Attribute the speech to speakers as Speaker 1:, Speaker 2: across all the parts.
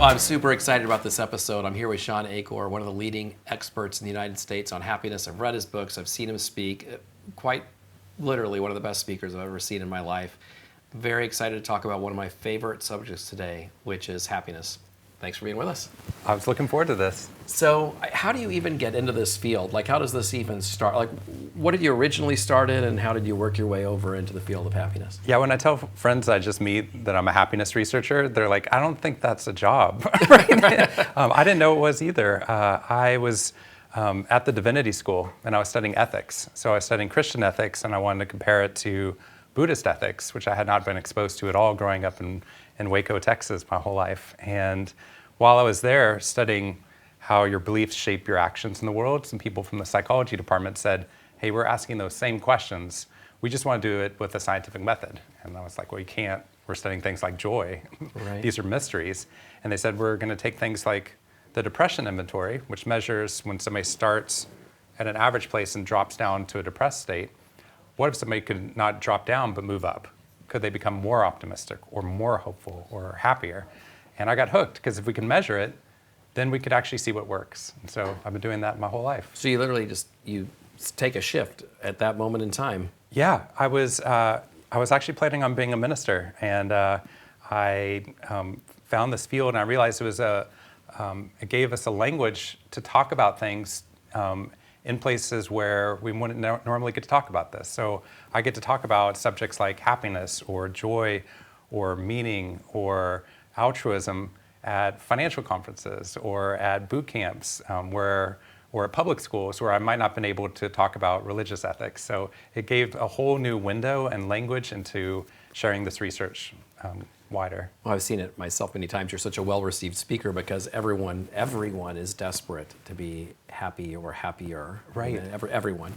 Speaker 1: Well, I'm super excited about this episode. I'm here with Shawn Achor, one of the leading experts in the United States on happiness. I've read his books. I've seen him speak. Quite literally one of the best speakers I've ever seen in my life. Very excited to talk about one of my favorite subjects today, which is happiness. Thanks for being with us.
Speaker 2: I was looking forward to this.
Speaker 1: So how do you even get into this field? Like, how does this even start? Like, what did you originally start in, and how did you work your way over into the field of happiness?
Speaker 2: Yeah, when I tell friends I just meet that I'm a happiness researcher, they're like, I don't think that's a job. I didn't know it was either. I was at the divinity school, and I was studying ethics. So I was studying Christian ethics, and I wanted to compare it to Buddhist ethics, which I had not been exposed to at all growing up in Waco, Texas, my whole life. And while I was there studying how your beliefs shape your actions in the world, some people from the psychology department said, hey, we're asking those same questions. We just want to do it with a scientific method. And I was like, well, you can't. We're studying things like joy.
Speaker 1: Right.
Speaker 2: These are mysteries. And they said, we're going to take things like the depression inventory, which measures when somebody starts at an average place and drops down to a depressed state. What if somebody could not drop down but move up? Could they become more optimistic or more hopeful or happier? And I got hooked, because if we can measure it, then we could actually see what works. And so I've been doing that my whole life.
Speaker 1: So you literally you take a shift at that moment in time.
Speaker 2: Yeah, I was actually planning on being a minister, and I found this field, and I realized it gave us a language to talk about things in places where we wouldn't normally get to talk about this. So I get to talk about subjects like happiness or joy or meaning or altruism at financial conferences or at boot camps or at public schools where I might not have been able to talk about religious ethics. So it gave a whole new window and language into sharing this research wider.
Speaker 1: Well, I've seen it myself many times. You're such a well-received speaker because everyone is desperate to be happy or happier.
Speaker 2: Right.
Speaker 1: Everyone.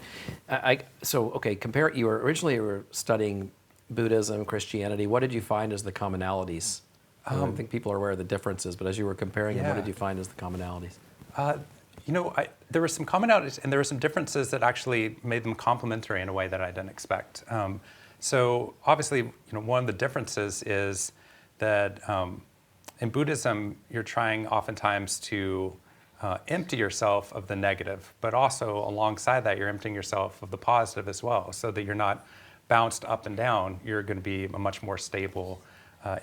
Speaker 1: Compare. You were studying Buddhism, Christianity. What did you find as the commonalities? I don't think people are aware of the differences, but as you were comparing them, what did you find as the commonalities?
Speaker 2: There were some commonalities, and there were some differences that actually made them complementary in a way that I didn't expect. So obviously, one of the differences is that in Buddhism, you're trying oftentimes to empty yourself of the negative, but also alongside that, you're emptying yourself of the positive as well, so that you're not bounced up and down. You're going to be a much more stable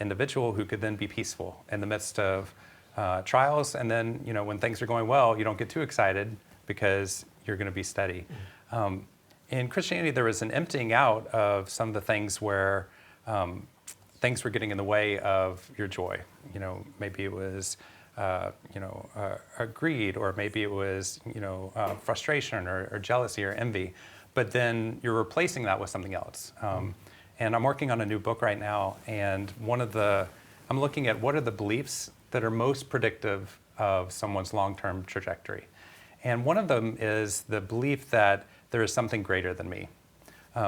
Speaker 2: individual who could then be peaceful in the midst of trials. And then, when things are going well, you don't get too excited because you're going to be steady. In Christianity, there was an emptying out of some of the things where things were getting in the way of your joy. Maybe it was greed, or maybe it was frustration or jealousy or envy. But then you're replacing that with something else. And I'm working on a new book right now, and I'm looking at what are the beliefs that are most predictive of someone's long-term trajectory. And one of them is the belief that there is something greater than me.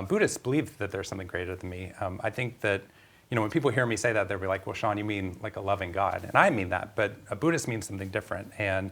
Speaker 2: Buddhists believe that there's something greater than me. I think that, when people hear me say that, they'll be like, well, Shawn, you mean like a loving God. And I mean that, but a Buddhist means something different. And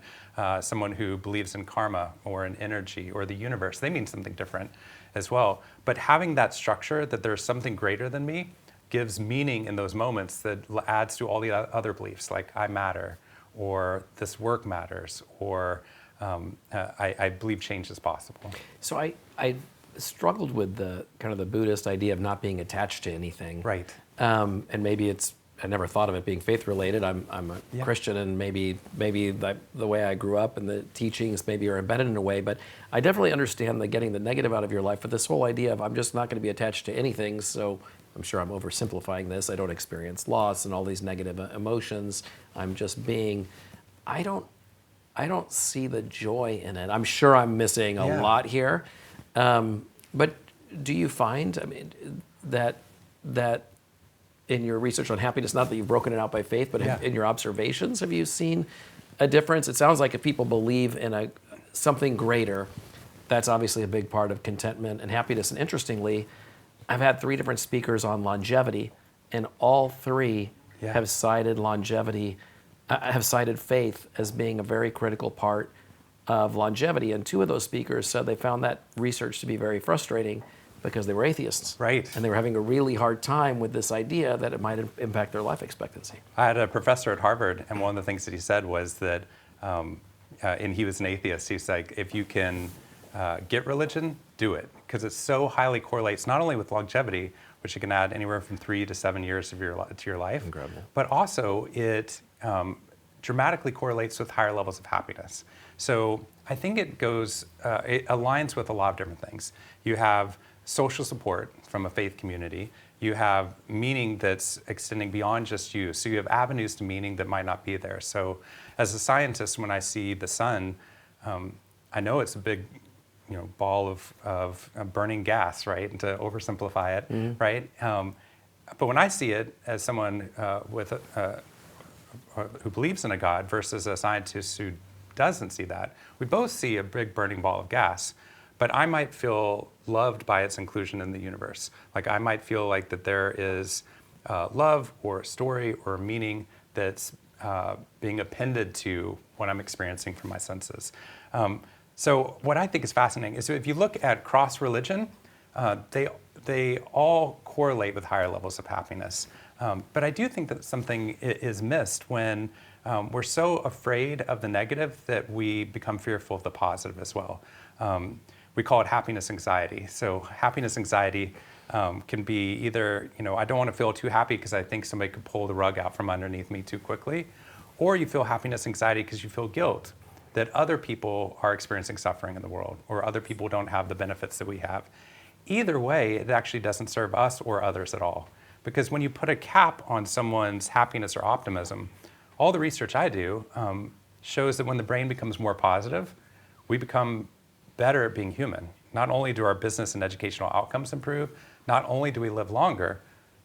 Speaker 2: someone who believes in karma or in energy or the universe, they mean something different as well. But having that structure that there's something greater than me gives meaning in those moments that adds to all the other beliefs, like I matter, or this work matters, or I believe change is possible.
Speaker 1: So I struggled with the kind of the Buddhist idea of not being attached to anything.
Speaker 2: Right.
Speaker 1: And maybe I never thought of it being faith related. I'm a Christian, and maybe the way I grew up and the teachings maybe are embedded in a way, but I definitely understand getting the negative out of your life. But this whole idea of I'm just not going to be attached to anything, so I'm sure I'm oversimplifying this. I don't experience loss and all these negative emotions. I'm just being. I don't see the joy in it. I'm sure I'm missing a lot here. But do you find, that in your research on happiness, not that you've broken it out by faith, but in your observations, have you seen a difference? It sounds like if people believe in something greater, that's obviously a big part of contentment and happiness. And interestingly, I've had 3 different speakers on longevity, and all 3 have cited longevity, have cited faith as being a very critical part of longevity. And 2 of those speakers said they found that research to be very frustrating because they were atheists.
Speaker 2: Right.
Speaker 1: And they were having a really hard time with this idea that it might impact their life expectancy.
Speaker 2: I had a professor at Harvard, and one of the things that he said was that, and he was an atheist, he's like, if you can get religion, do it. Because it so highly correlates not only with longevity, which you can add anywhere from 3 to 7 years of to your life,
Speaker 1: Incredible.
Speaker 2: but also it dramatically correlates with higher levels of happiness. So I think it aligns with a lot of different things. You have social support from a faith community. You have meaning that's extending beyond just you. So you have avenues to meaning that might not be there. So as a scientist, when I see the sun, I know it's a big ball of burning gas, right? And to oversimplify it, right? But when I see it as someone who believes in a God versus a scientist who doesn't see that, we both see a big burning ball of gas. But I might feel loved by its inclusion in the universe. Like I might feel like that there is love or a story or a meaning that's being appended to what I'm experiencing from my senses. So what I think is fascinating is if you look at cross-religion, they all correlate with higher levels of happiness. But I do think that something is missed when we're so afraid of the negative that we become fearful of the positive as well. We call it happiness anxiety. So happiness anxiety can be either, I don't want to feel too happy because I think somebody could pull the rug out from underneath me too quickly, or you feel happiness anxiety because you feel guilt that other people are experiencing suffering in the world, or other people don't have the benefits that we have. Either way, it actually doesn't serve us or others at all. Because when you put a cap on someone's happiness or optimism, all the research I do shows that when the brain becomes more positive, we become better at being human. Not only do our business and educational outcomes improve, not only do we live longer,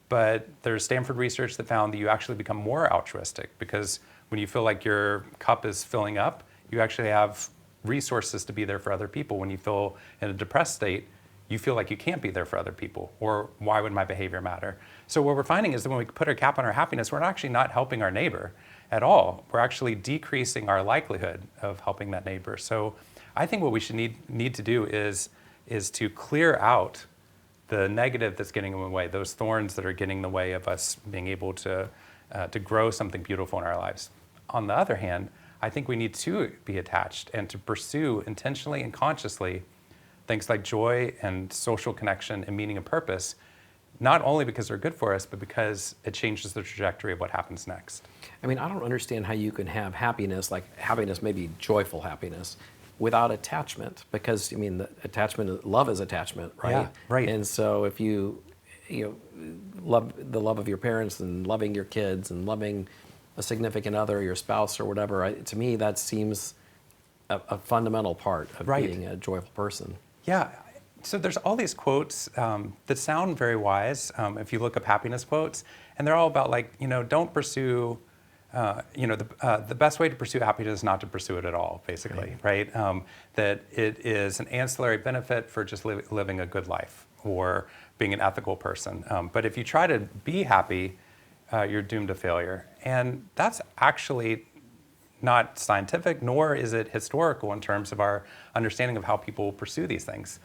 Speaker 2: but there's Stanford research that found that you actually become more altruistic, because when you feel like your cup is filling up, you actually have resources to be there for other people. When you feel in a depressed state, you feel like you can't be there for other people, or why would my behavior matter? So what we're finding is that when we put a cap on our happiness, we're actually not helping our neighbor at all. We're actually decreasing our likelihood of helping that neighbor. So I think what we should need to do is to clear out the negative that's getting in the way, those thorns that are getting in the way of us being able to grow something beautiful in our lives. On the other hand, I think we need to be attached and to pursue intentionally and consciously things like joy and social connection and meaning and purpose, not only because they're good for us, but because it changes the trajectory of what happens next.
Speaker 1: I mean, I don't understand how you can have happiness, like happiness, maybe joyful happiness, without attachment. Because, I mean, love is attachment, right?
Speaker 2: Yeah, right.
Speaker 1: And so if you love the love of your parents and loving your kids and loving a significant other, your spouse or whatever, to me that seems a fundamental part of being a joyful person.
Speaker 2: Yeah, so there's all these quotes that sound very wise if you look up happiness quotes, and they're all about don't pursue, the best way to pursue happiness is not to pursue it at all, basically, right? That it is an ancillary benefit for just living a good life or being an ethical person. But if you try to be happy, you're doomed to failure. And that's actually not scientific, nor is it historical in terms of our understanding of how people pursue these things.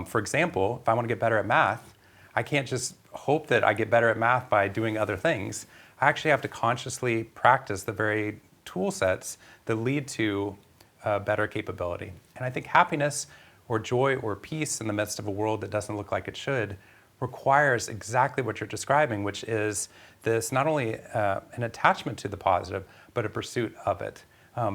Speaker 2: For example, if I want to get better at math, I can't just hope that I get better at math by doing other things. I actually have to consciously practice the very tool sets that lead to better capability. And I think happiness or joy or peace in the midst of a world that doesn't look like it should requires exactly what you're describing, which is this not only an attachment to the positive, but a pursuit of it.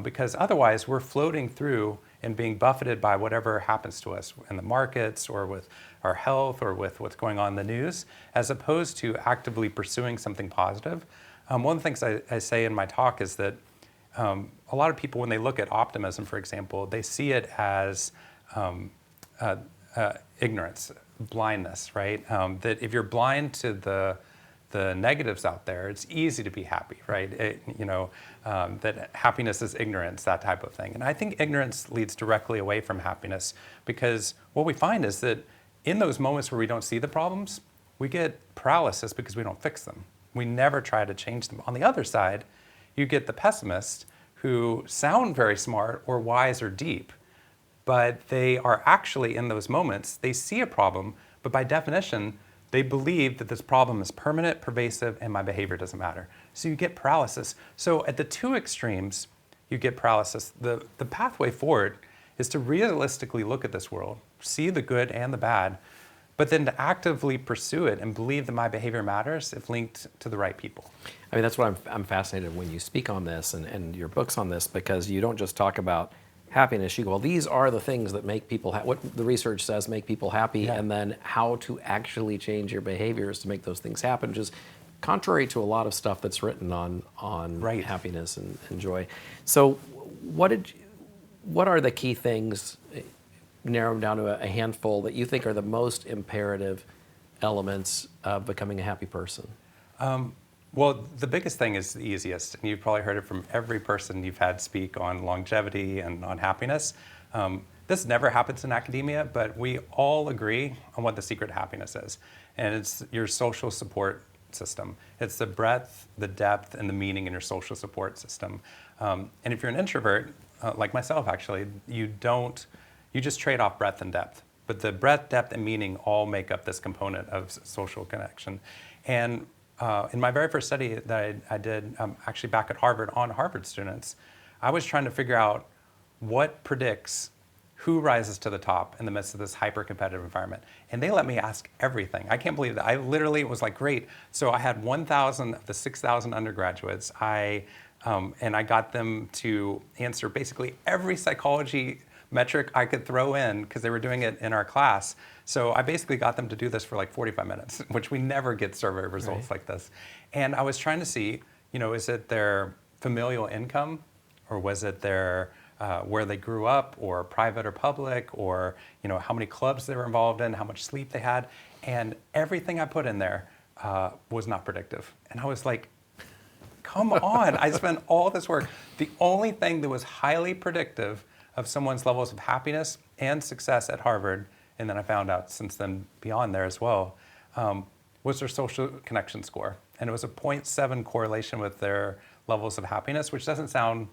Speaker 2: Because otherwise, we're floating through and being buffeted by whatever happens to us in the markets or with our health or with what's going on in the news, as opposed to actively pursuing something positive. One of the things I say in my talk is that a lot of people, when they look at optimism, for example, they see it as ignorance, blindness, right? That if you're blind to the negatives out there, it's easy to be happy, right? That happiness is ignorance, that type of thing. And I think ignorance leads directly away from happiness, because what we find is that in those moments where we don't see the problems, we get paralysis because we don't fix them. We never try to change them. On the other side, you get the pessimist who sound very smart or wise or deep, but they are actually in those moments, they see a problem, But by definition, they believe that this problem is permanent, pervasive, and my behavior doesn't matter. So you get paralysis. So at the two extremes, you get paralysis. The pathway forward is to realistically look at this world, see the good and the bad, but then to actively pursue it and believe that my behavior matters if linked to the right people.
Speaker 1: I mean, that's what I'm fascinated when you speak on this and your books on this, because you don't just talk about happiness. You go, well, these are the things that make people what the research says make people happy,
Speaker 2: Yeah.
Speaker 1: and then how to actually change your behaviors to make those things happen, which is contrary to a lot of stuff that's written on
Speaker 2: Right.
Speaker 1: happiness and joy. So what are the key things, narrow them down to a handful, that you think are the most imperative elements of becoming a happy person?
Speaker 2: Well, the biggest thing is the easiest, and you've probably heard it from every person you've had speak on longevity and on happiness. This never happens in academia, but we all agree on what the secret to happiness is, and it's your social support system. It's the breadth, the depth, and the meaning in your social support system. And if you're an introvert, like myself actually, you just trade off breadth and depth. But the breadth, depth, and meaning all make up this component of social connection. And in my very first study that I did, actually back at Harvard on Harvard students, I was trying to figure out what predicts who rises to the top in the midst of this hyper-competitive environment. And they let me ask everything. I can't believe that. I literally was like, great. So I had 1,000 of the 6,000 undergraduates. And I got them to answer basically every psychology metric I could throw in, because they were doing it in our class. So I basically got them to do this for like 45 minutes, which we never get survey results like this. And I was trying to see, is it their familial income, or was it their where they grew up, or private or public, or how many clubs they were involved in, how much sleep they had, and everything I put in there was not predictive. And I was like, come on, I spent all this work. The only thing that was highly predictive of someone's levels of happiness and success at Harvard, and then I found out since then beyond there as well, was their social connection score. And it was a 0.7 correlation with their levels of happiness, which doesn't sound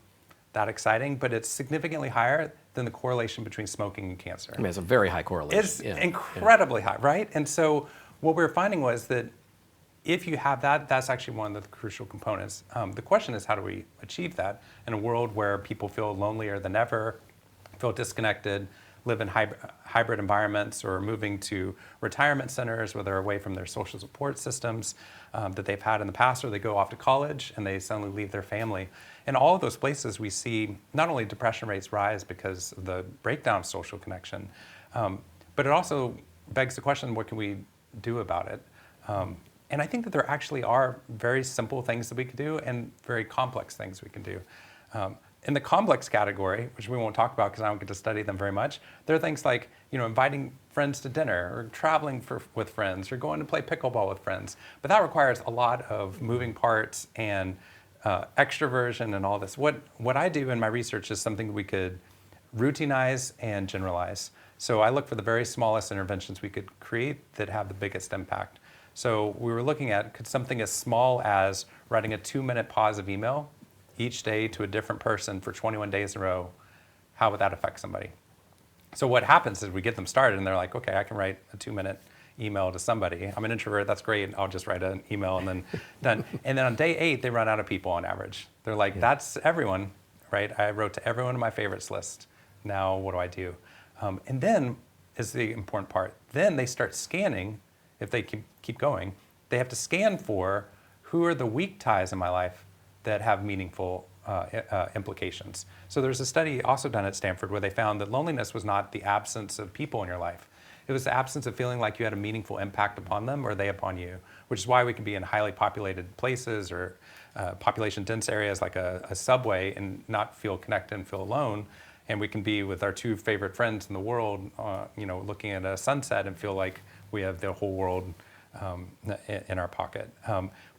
Speaker 2: that exciting, but it's significantly higher than the correlation between smoking and cancer.
Speaker 1: I mean, it's a very high correlation.
Speaker 2: It's incredibly high, right? And so what we were finding was that if you have that, that's actually one of the crucial components. The question is, how do we achieve that in a world where people feel lonelier than ever, feel disconnected, live in hybrid environments, or moving to retirement centers where they're away from their social support systems that they've had in the past, or they go off to college and they suddenly leave their family. In all of those places, we see not only depression rates rise because of the breakdown of social connection, but it also begs the question, what can we do about it? And I think that there actually are very simple things that we can do and very complex things we can do. In the complex category, which we won't talk about because I don't get to study them very much, there are things like inviting friends to dinner, or traveling with friends, or going to play pickleball with friends. But that requires a lot of moving parts and extroversion and all this. What I do in my research is something that we could routinize and generalize. So I look for the very smallest interventions we could create that have the biggest impact. So we were looking at, could something as small as writing a 2-minute positive email each day to a different person for 21 days in a row, how would that affect somebody? So what happens is we get them started and they're like, okay, I can write a 2-minute email to somebody. I'm an introvert, that's great. I'll just write an email and then done. And then on day 8, they run out of people on average. They're like, that's everyone, right? I wrote to everyone on my favorites list. Now what do I do? And then is the important part. Then they start scanning. If they keep going, they have to scan for who are the weak ties in my life that have meaningful implications. So there's a study also done at Stanford where they found that loneliness was not the absence of people in your life. It was the absence of feeling like you had a meaningful impact upon them or they upon you, which is why we can be in highly populated places or population dense areas like a subway and not feel connected and feel alone. And we can be with our 2 favorite friends in the world, looking at a sunset and feel like we have the whole world in our pocket.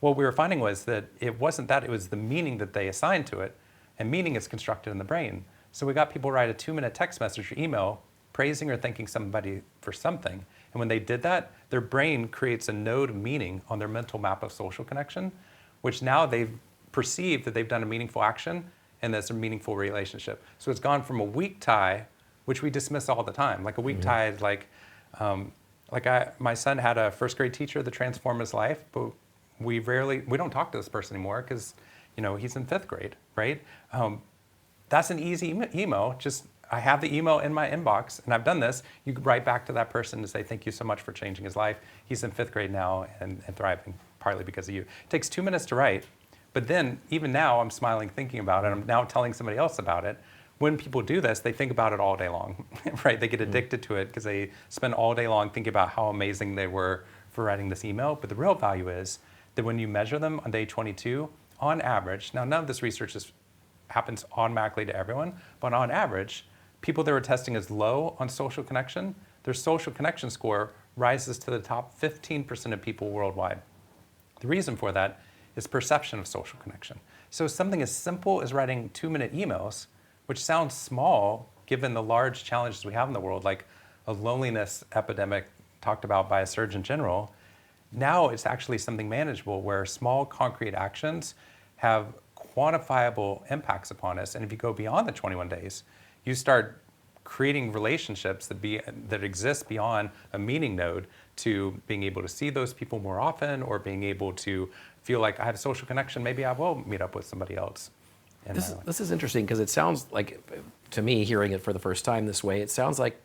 Speaker 2: What we were finding was that it wasn't that, it was the meaning that they assigned to it, and meaning is constructed in the brain. So we got people write a 2-minute text message or email praising or thanking somebody for something. And when they did that, their brain creates a node of meaning on their mental map of social connection, which now they've perceived that they've done a meaningful action and that's a meaningful relationship. So it's gone from a weak tie, which we dismiss all the time. Like a weak tie is like My son had a first grade teacher that transformed his life, but we don't talk to this person anymore because, he's in fifth grade, right? That's an easy email. Just, I have the email in my inbox and I've done this. You could write back to that person to say, thank you so much for changing his life. He's in fifth grade now and thriving, partly because of you. It takes 2 minutes to write, but then even now I'm smiling thinking about it. I'm now telling somebody else about it. When people do this, they think about it all day long, right? They get addicted to it because they spend all day long thinking about how amazing they were for writing this email. But the real value is that when you measure them on day 22, on average, now none of this research happens automatically to everyone, but on average, people that were testing as low on social connection, their social connection score rises to the top 15% of people worldwide. The reason for that is perception of social connection. So something as simple as writing 2-minute emails, which sounds small given the large challenges we have in the world, like a loneliness epidemic talked about by a Surgeon General, now it's actually something manageable where small concrete actions have quantifiable impacts upon us. And if you go beyond the 21 days, you start creating relationships that exist beyond a meeting node to being able to see those people more often or being able to feel like I have a social connection, maybe I will meet up with somebody else.
Speaker 1: This is interesting because it sounds like, to me, hearing it for the first time this way, it sounds like,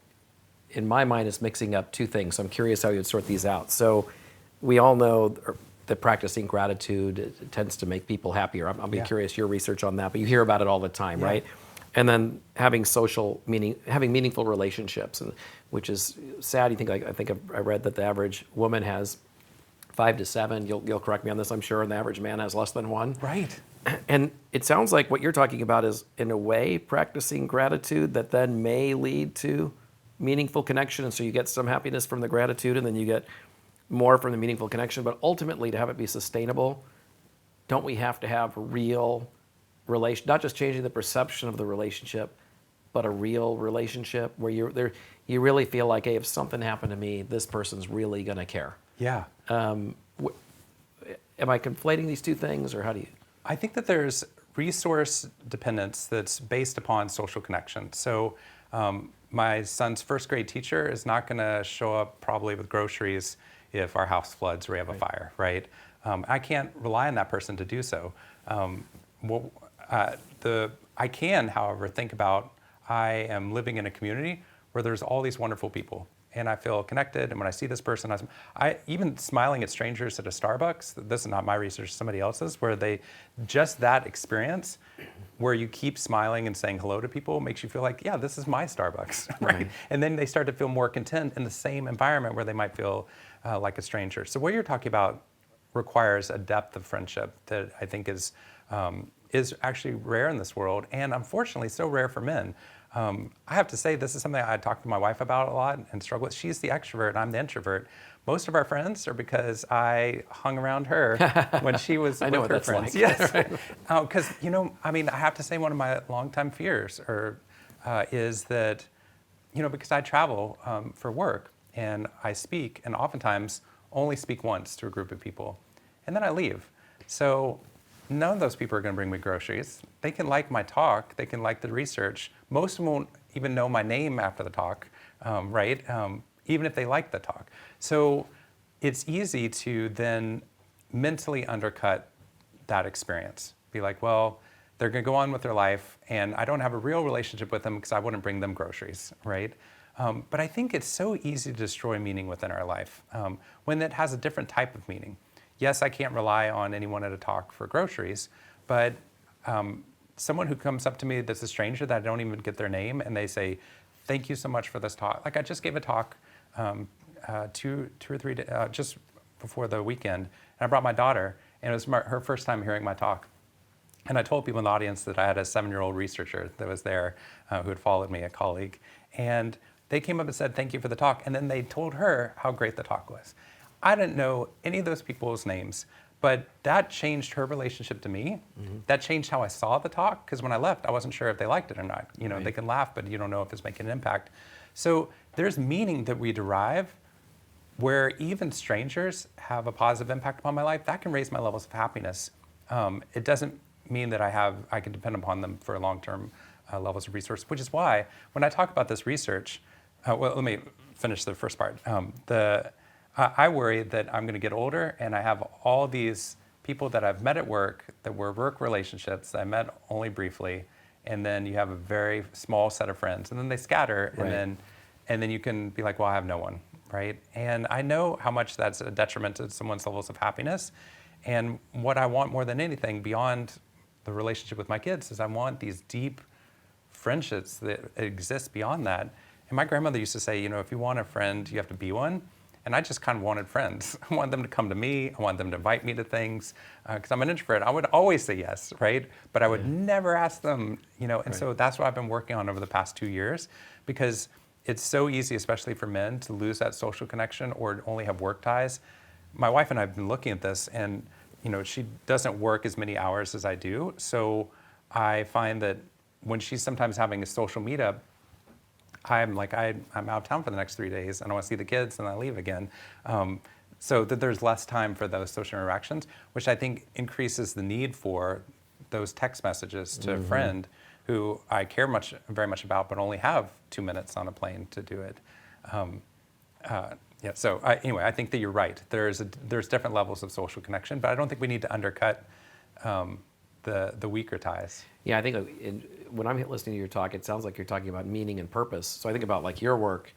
Speaker 1: in my mind, it's mixing up two things. So I'm curious how you'd sort these out. So we all know that practicing gratitude tends to make people happier. I'm being curious your research on that, but you hear about it all the time, right? And then having meaningful relationships, which is sad. I think I read that the average woman has 5 to 7. You'll correct me on this, I'm sure, and the average man has less than 1.
Speaker 2: Right.
Speaker 1: And it sounds like what you're talking about is, in a way, practicing gratitude that then may lead to meaningful connection. And so you get some happiness from the gratitude, and then you get more from the meaningful connection. But ultimately, to have it be sustainable, don't we have to have real relation, not just changing the perception of the relationship, but a real relationship where you really feel like, hey, if something happened to me, this person's really going to care.
Speaker 2: Yeah.
Speaker 1: Am I conflating these two things, or how do you?
Speaker 2: I think that there's resource dependence that's based upon social connection. So my son's first grade teacher is not going to show up probably with groceries if our house floods or we have a fire, right? I can't rely on that person to do so. I can, however, think about, I am living in a community where there's all these wonderful people and I feel connected. And when I see this person, I even smiling at strangers at a Starbucks, this is not my research, somebody else's, where just that experience where you keep smiling and saying hello to people makes you feel like, yeah, this is my Starbucks, right? And then they start to feel more content in the same environment where they might feel like a stranger. So what you're talking about requires a depth of friendship that I think is actually rare in this world, and unfortunately so rare for men. I have to say, this is something I talk to my wife about a lot and struggle with. She's the extrovert, and I'm the introvert. Most of our friends are because I hung around her when she was
Speaker 1: I know
Speaker 2: with
Speaker 1: what
Speaker 2: her
Speaker 1: that's
Speaker 2: friends.
Speaker 1: like.
Speaker 2: Yes, because I have to say one of my longtime fears is that, because I travel for work and I speak, and oftentimes only speak once to a group of people, and then I leave. So none of those people are going to bring me groceries. They can like my talk. They can like the research. Most of them won't even know my name after the talk, right? Even if they like the talk. So it's easy to then mentally undercut that experience. Be like, well, they're going to go on with their life, and I don't have a real relationship with them because I wouldn't bring them groceries, right? But I think it's so easy to destroy meaning within our life when it has a different type of meaning. Yes, I can't rely on anyone at a talk for groceries, but someone who comes up to me that's a stranger that I don't even get their name, and they say, thank you so much for this talk. Like, I just gave a talk 2 or 3 days, just before the weekend, and I brought my daughter, and it was her first time hearing my talk. And I told people in the audience that I had a 7-year-old researcher that was there who had followed me, a colleague, and they came up and said, thank you for the talk, and then they told her how great the talk was. I didn't know any of those people's names, but that changed her relationship to me. Mm-hmm. That changed how I saw the talk, because when I left, I wasn't sure if they liked it or not. Right. They can laugh, but you don't know if it's making an impact. So there's meaning that we derive where even strangers have a positive impact upon my life. That can raise my levels of happiness. It doesn't mean that I can depend upon them for long-term levels of resource, which is why when I talk about this research, let me finish the first part. I worry that I'm going to get older and I have all these people that I've met at work that were work relationships that I met only briefly, and then you have a very small set of friends, and then they scatter,
Speaker 1: Right.
Speaker 2: and then you can be like, well, I have no one, right? And I know how much that's a detriment to someone's levels of happiness. And what I want more than anything beyond the relationship with my kids is I want these deep friendships that exist beyond that. And my grandmother used to say, if you want a friend, you have to be one. And I just kind of wanted friends. I wanted them to come to me. I wanted them to invite me to things. Because I'm an introvert, I would always say yes, right? But I would never ask them, And
Speaker 1: Right.
Speaker 2: so that's what I've been working on over the past 2 years, because it's so easy, especially for men, to lose that social connection or only have work ties. My wife and I have been looking at this, and she doesn't work as many hours as I do. So I find that when she's sometimes having a social meetup, I'm like, I'm out of town for the next 3 days. I don't want to see the kids, and I leave again. So that there's less time for those social interactions, which I think increases the need for those text messages to a friend who I care very much about, but only have 2 minutes on a plane to do it. So anyway, I think that you're right. There's different levels of social connection, but I don't think we need to undercut the weaker ties.
Speaker 1: Yeah, I think when I'm listening to your talk, it sounds like you're talking about meaning and purpose. So I think about like your work,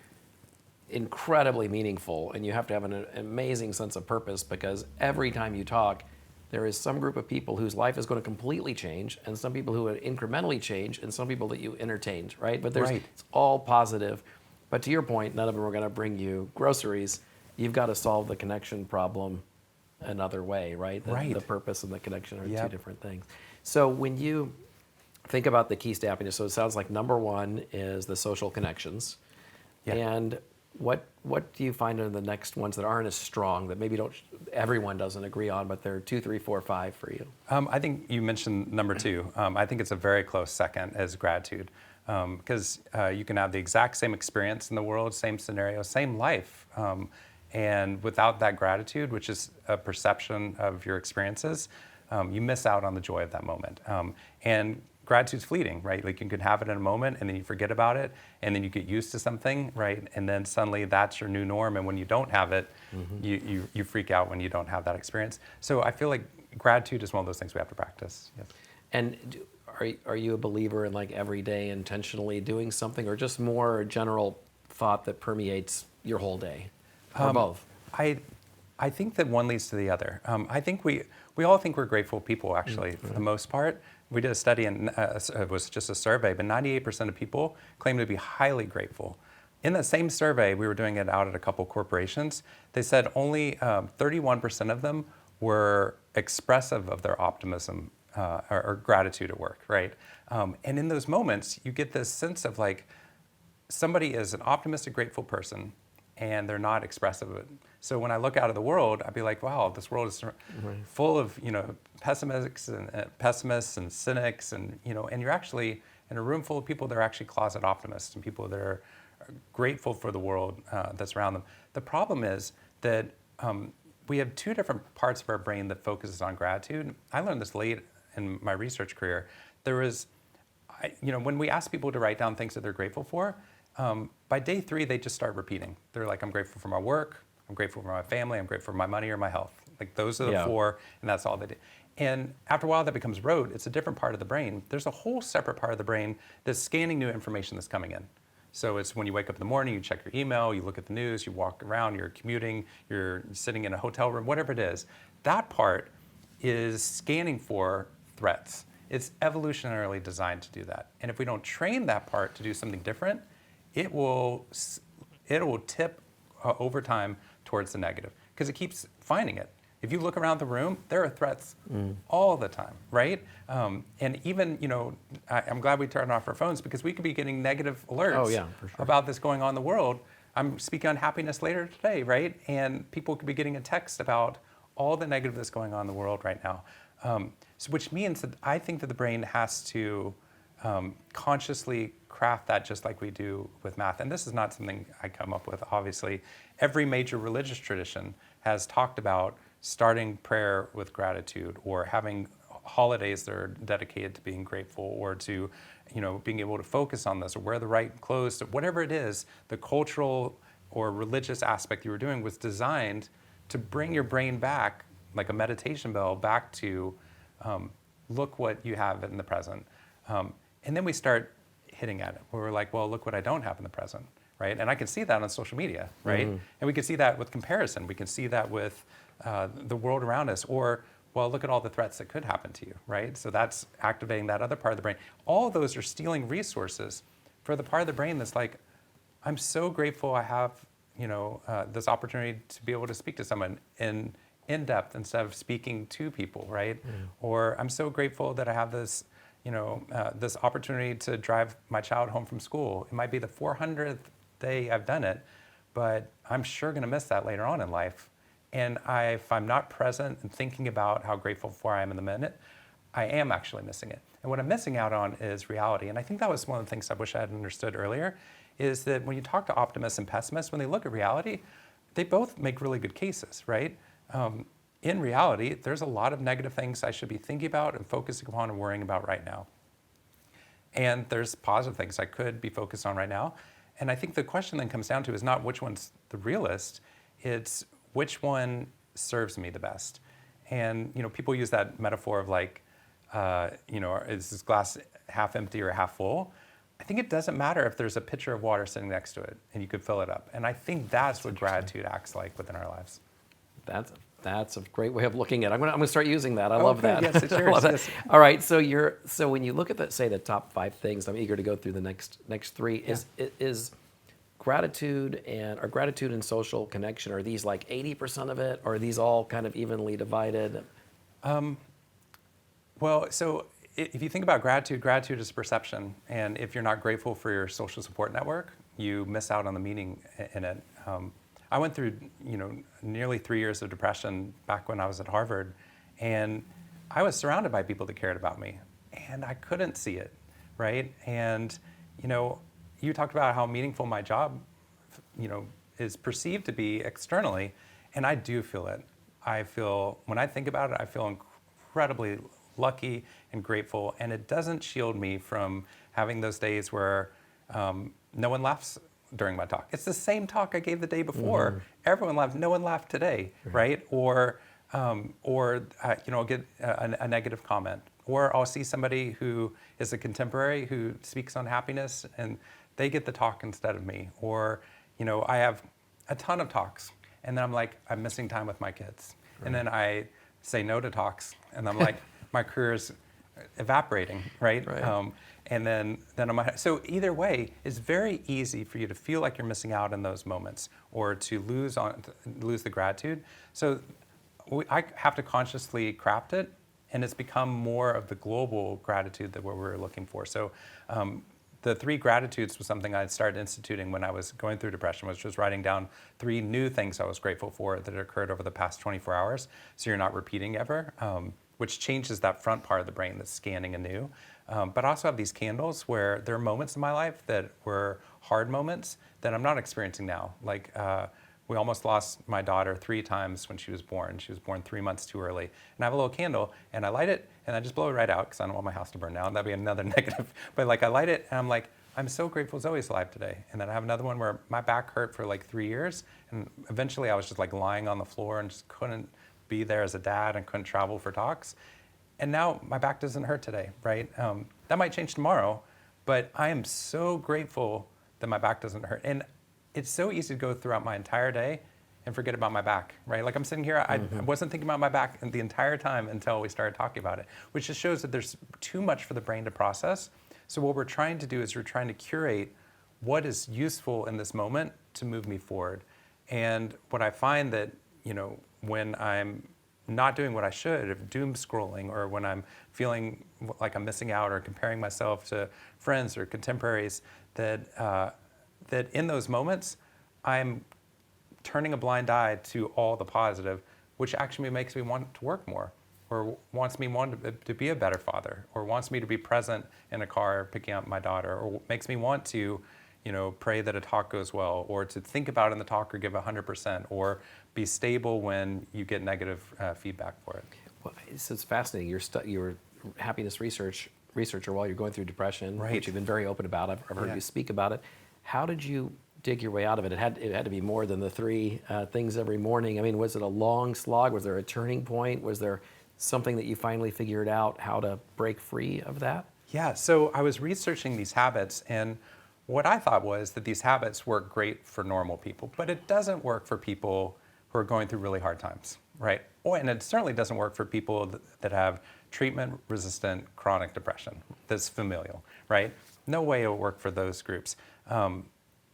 Speaker 1: incredibly meaningful, and you have to have an amazing sense of purpose, because every time you talk, there is some group of people whose life is going to completely change, and some people who incrementally change, and some people that you entertained, right? But it's all positive. But to your point, none of them are going to bring you groceries. You've got to solve the connection problem another way, right? The purpose and the connection are two different things. So when you think about the keys to happiness, so it sounds like number one is the social connections.
Speaker 2: Yeah.
Speaker 1: And what do you find are the next ones that aren't as strong, that maybe everyone doesn't agree on, but they're 2, 3, 4, 5 for you?
Speaker 2: I think you mentioned number two. I think it's a very close second as gratitude, because you can have the exact same experience in the world, same scenario, same life. And without that gratitude, which is a perception of your experiences, you miss out on the joy of that moment. And gratitude's fleeting, right? Like you can have it in a moment and then you forget about it, and then you get used to something, right? And then suddenly that's your new norm. And when you don't have it, you freak out when you don't have that experience. So I feel like gratitude is one of those things we have to practice. Yes.
Speaker 1: And are you a believer in like every day intentionally doing something, or just more a general thought that permeates your whole day, or both?
Speaker 2: I think that one leads to the other. I think we all think we're grateful people, actually, for the most part. We did a study, and it was just a survey, but 98% of people claim to be highly grateful. In that same survey, we were doing it out at a couple corporations, they said only 31% of them were expressive of their optimism or gratitude at work, right? And in those moments, you get this sense of like, somebody is an optimistic, grateful person, and they're not expressive of it. So when I look out of the world, I'd be like, wow, this world is full of pessimists and cynics, and and you're actually in a room full of people that are actually closet optimists and people that are grateful for the world that's around them. The problem is that we have two different parts of our brain that focuses on gratitude. I learned this late in my research career. There was, when we ask people to write down things that they're grateful for, by day 3, they just start repeating. They're like, I'm grateful for my work, I'm grateful for my family, I'm grateful for my money or my health. Like those are the 4, and that's all they do. And after a while, that becomes rote. It's a different part of the brain. There's a whole separate part of the brain that's scanning new information that's coming in. So it's when you wake up in the morning, you check your email, you look at the news, you walk around, you're commuting, you're sitting in a hotel room, whatever it is. That part is scanning for threats. It's evolutionarily designed to do that. And if we don't train that part to do something different, it will tip over time towards the negative, because it keeps finding it. If you look around the room, there are threats all the time, right? And even, I'm glad we turned off our phones, because we could be getting negative alerts about this going on in the world. I'm speaking on happiness later today, right? And people could be getting a text about all the negative that's going on in the world right now. Which means that I think that the brain has to consciously craft that, just like we do with math. And this is not something I come up with, obviously. Every major religious tradition has talked about starting prayer with gratitude, or having holidays that are dedicated to being grateful, or to, being able to focus on this, or wear the right clothes, whatever it is, the cultural or religious aspect you were doing was designed to bring your brain back, like a meditation bell, back to look what you have in the present. And then we start hitting at it, where we're like, well, look what I don't have in the present, right? And I can see that on social media, right? And we can see that with comparison. We can see that with the world around us, or, well, look at all the threats that could happen to you, right? So that's activating that other part of the brain. All of those are stealing resources for the part of the brain that's like, I'm so grateful I have, this opportunity to be able to speak to someone in depth instead of speaking to people, right? Or I'm so grateful that I have this, this opportunity to drive my child home from school. It might be the 400th day I've done it, but I'm sure going to miss that later on in life. And if I'm not present and thinking about how grateful for I am in the minute, I am actually missing it. And what I'm missing out on is reality. And I think that was one of the things I wish I had understood earlier, is that when you talk to optimists and pessimists, when they look at reality, they both make really good cases, right? In reality, there's a lot of negative things I should be thinking about and focusing upon and worrying about right now. And there's positive things I could be focused on right now. And I think the question then comes down to is not which one's the realist, it's which one serves me the best. And people use that metaphor of like, is this glass half empty or half full? I think it doesn't matter if there's a pitcher of water sitting next to it and you could fill it up. And I think that's what gratitude acts like within our lives.
Speaker 1: That's a great way of looking at it. I'm gonna start using that. I love that.
Speaker 2: Yes, it's yours. Yes.
Speaker 1: All right. So when you look at the top 5 things, I'm eager to go through the next 3.
Speaker 2: Yeah.
Speaker 1: Is gratitude and social connection, are these like 80% of it, or are these all kind of evenly divided?
Speaker 2: Well, so if you think about gratitude is perception. And if you're not grateful for your social support network, you miss out on the meaning in it. I went through, nearly 3 years of depression back when I was at Harvard, and I was surrounded by people that cared about me, and I couldn't see it, right? And, you talked about how meaningful my job, is perceived to be externally, and I do feel it. When I think about it, I feel incredibly lucky and grateful, and it doesn't shield me from having those days where no one laughs during my talk. It's the same talk I gave the day before. Everyone laughed. No one laughed today, right? Or I'll get a negative comment, or I'll see somebody who is a contemporary who speaks on happiness, and they get the talk instead of me. Or I have a ton of talks, and then I'm like, I'm missing time with my kids, and then I say no to talks, and I'm like, my career's evaporating, right? And then so either way, it's very easy for you to feel like you're missing out in those moments, or to lose the gratitude. So I have to consciously craft it, and it's become more of the global gratitude that we're looking for. So the 3 gratitudes was something I started instituting when I was going through depression, which was writing down 3 new things I was grateful for that occurred over the past 24 hours, so you're not repeating ever, which changes that front part of the brain that's scanning anew. But I also have these candles where there are moments in my life that were hard moments that I'm not experiencing now. Like we almost lost my daughter 3 times when she was born. She was born 3 months too early. And I have a little candle, and I light it, and I just blow it right out because I don't want my house to burn down. That'd be another negative. But like I light it, and I'm like, I'm so grateful Zoe's alive today. And then I have another one where my back hurt for like 3 years, and eventually I was just like lying on the floor and just couldn't be there as a dad and couldn't travel for talks. And now my back doesn't hurt today, right? That might change tomorrow, but I am so grateful that my back doesn't hurt. And it's so easy to go throughout my entire day and forget about my back, right? Like I'm sitting here, I wasn't thinking about my back the entire time until we started talking about it, which just shows that there's too much for the brain to process. So what we're trying to do is we're trying to curate what is useful in this moment to move me forward. And what I find that, when I'm not doing what I should, of doom scrolling, or when I'm feeling like I'm missing out or comparing myself to friends or contemporaries, that in those moments, I'm turning a blind eye to all the positive, which actually makes me want to work more, or wants me to be a better father, or wants me to be present in a car picking up my daughter, or makes me want to pray that a talk goes well, or to think about in the talk or give 100%, or be stable when you get negative feedback for it.
Speaker 1: Well, it's fascinating. You're a happiness researcher while you're going through depression,
Speaker 2: right,
Speaker 1: which you've been very open about. I've heard you speak about it. How did you dig your way out of it? It had to be more than the three things every morning. I mean, was it a long slog? Was there a turning point? Was there something that you finally figured out how to break free of that?
Speaker 2: Yeah, so I was researching these habits, and what I thought was that these habits work great for normal people, but it doesn't work for people who are going through really hard times, right? And it certainly doesn't work for people that have treatment-resistant chronic depression that's familial, right? No way it will work for those groups.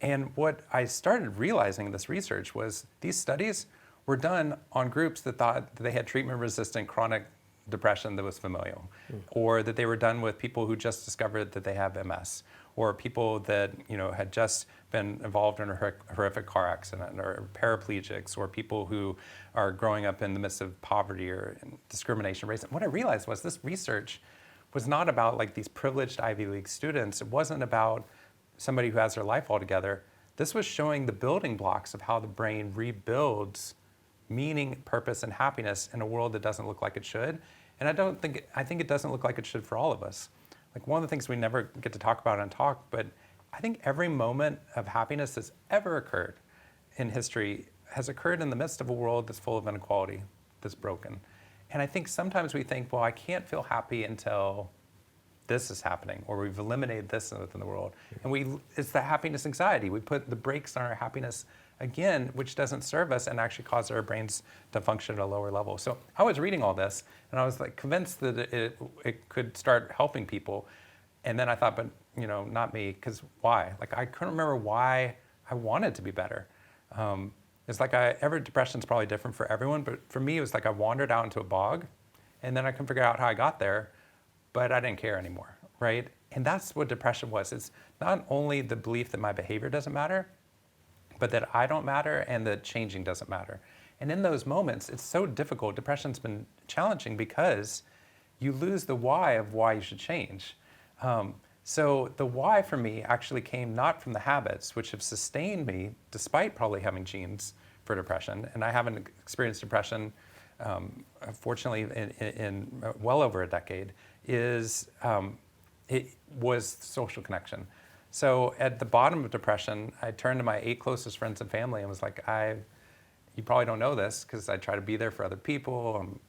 Speaker 2: And what I started realizing in this research was these studies were done on groups that thought that they had treatment-resistant chronic depression that was familial, or that they were done with people who just discovered that they have MS, or people that had just been involved in a horrific car accident, or paraplegics, or people who are growing up in the midst of poverty or discrimination, race. What I realized was this research was not about like these privileged Ivy League students. It wasn't about somebody who has their life all together. This was showing the building blocks of how the brain rebuilds meaning, purpose, and happiness in a world that doesn't look like it should. And I think it doesn't look like it should for all of us. Like one of the things we never get to talk about on Talk, but I think every moment of happiness that's ever occurred in history has occurred in the midst of a world that's full of inequality, that's broken. And I think sometimes we think, well, I can't feel happy until this is happening, or we've eliminated this within the world. And it's the happiness anxiety. We put the brakes on our happiness again, which doesn't serve us and actually causes our brains to function at a lower level. So I was reading all this, and I was like convinced that it could start helping people. And then I thought, but not me, because why? Like I couldn't remember why I wanted to be better. It's like every depression's probably different for everyone, but for me, it was like I wandered out into a bog, and then I couldn't figure out how I got there, but I didn't care anymore, right? And that's what depression was. It's not only the belief that my behavior doesn't matter, but that I don't matter and that changing doesn't matter. And in those moments, it's so difficult. Depression's been challenging because you lose the why of why you should change. So the why for me actually came not from the habits, which have sustained me despite probably having genes for depression. And I haven't experienced depression, fortunately, in well over a decade, it was social connection. So at the bottom of depression, I turned to my 8 closest friends and family and was like, you probably don't know this because I try to be there for other people. I'm,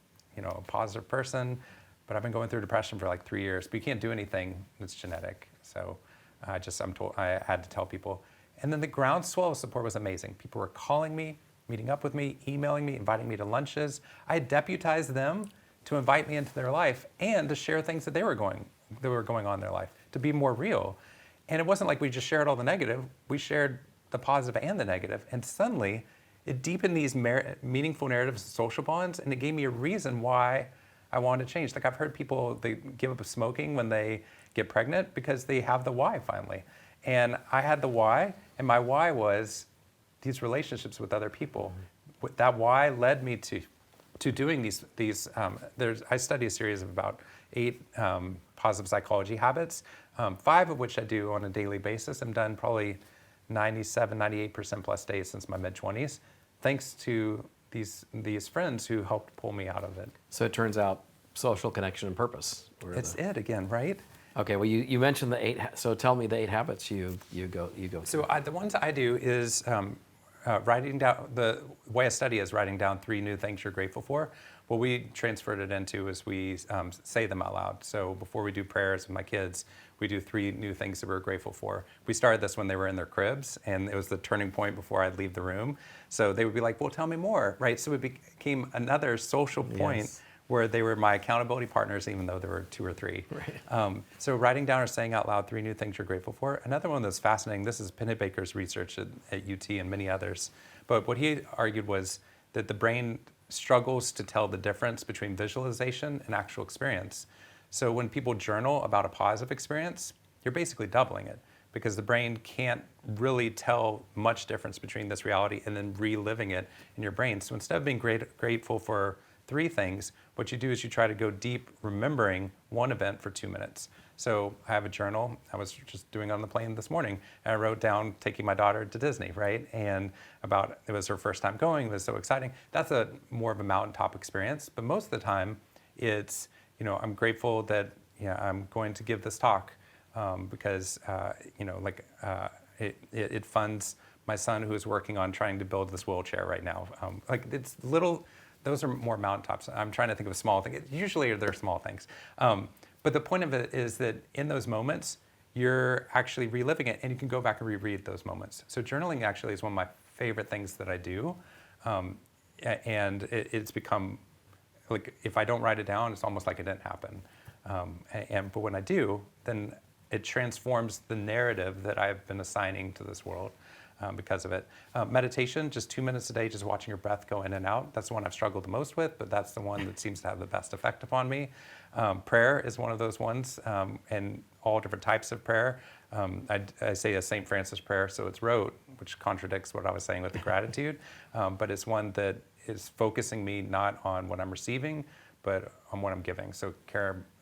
Speaker 2: a positive person, but I've been going through depression for like 3 years. But you can't do anything that's genetic. So I'm told I had to tell people. And then the groundswell of support was amazing. People were calling me, meeting up with me, emailing me, inviting me to lunches. I deputized them to invite me into their life and to share things that were going on in their life, to be more real. And it wasn't like we just shared all the negative. We shared the positive and the negative. And suddenly, it deepened these meaningful narratives and social bonds, and it gave me a reason why I wanted to change. Like I've heard people, they give up smoking when they get pregnant because they have the why finally. And I had the why, and my why was these relationships with other people. That why led me to doing these. I study a series of about 8 positive psychology habits, 5 of which I do on a daily basis. I'm done probably 98% plus days since my mid-20s, thanks to these friends who helped pull me out of it.
Speaker 1: So it turns out social connection and purpose.
Speaker 2: It's it again, right?
Speaker 1: Okay, well, you mentioned the 8, so tell me the 8 habits you go through.
Speaker 2: So the ones I do is writing down, the way I study is writing down 3 new things you're grateful for. What we transferred it into is we say them out loud. So before we do prayers with my kids, we do 3 new things that we're grateful for. We started this when they were in their cribs, and it was the turning point before I'd leave the room. So they would be like, well, tell me more, right? So it became another social point. Yes. Where they were my accountability partners, even though there were 2 or 3. Right. So writing down or saying out loud 3 new things you're grateful for. Another one that's fascinating, this is Pennebaker's research at UT and many others. But what he argued was that the brain struggles to tell the difference between visualization and actual experience. So when people journal about a positive experience, you're basically doubling it because the brain can't really tell much difference between this reality and then reliving it in your brain. So instead of being grateful for 3 things, what you do is you try to go deep remembering one event for 2 minutes. So I have a journal. I was just doing it on the plane this morning, and I wrote down taking my daughter to Disney, right? And it was her first time going. It was so exciting. That's more of a mountaintop experience, but most of the time it's, I'm grateful that I'm going to give this talk because, it funds my son who is working on trying to build this wheelchair right now. Like it's little, those are more mountaintops. I'm trying to think of a small thing. Usually they're small things. But the point of it is that in those moments, you're actually reliving it, and you can go back and reread those moments. So journaling actually is one of my favorite things that I do. And it's become, like, if I don't write it down, it's almost like it didn't happen. But when I do, then it transforms the narrative that I've been assigning to this world because of it. Meditation, just 2 minutes a day, just watching your breath go in and out. That's the one I've struggled the most with, but that's the one that seems to have the best effect upon me. Prayer is one of those ones, and all different types of prayer. I say a St. Francis prayer, so it's rote, which contradicts what I was saying with the gratitude, but it's one that is focusing me not on what I'm receiving, but on what I'm giving. So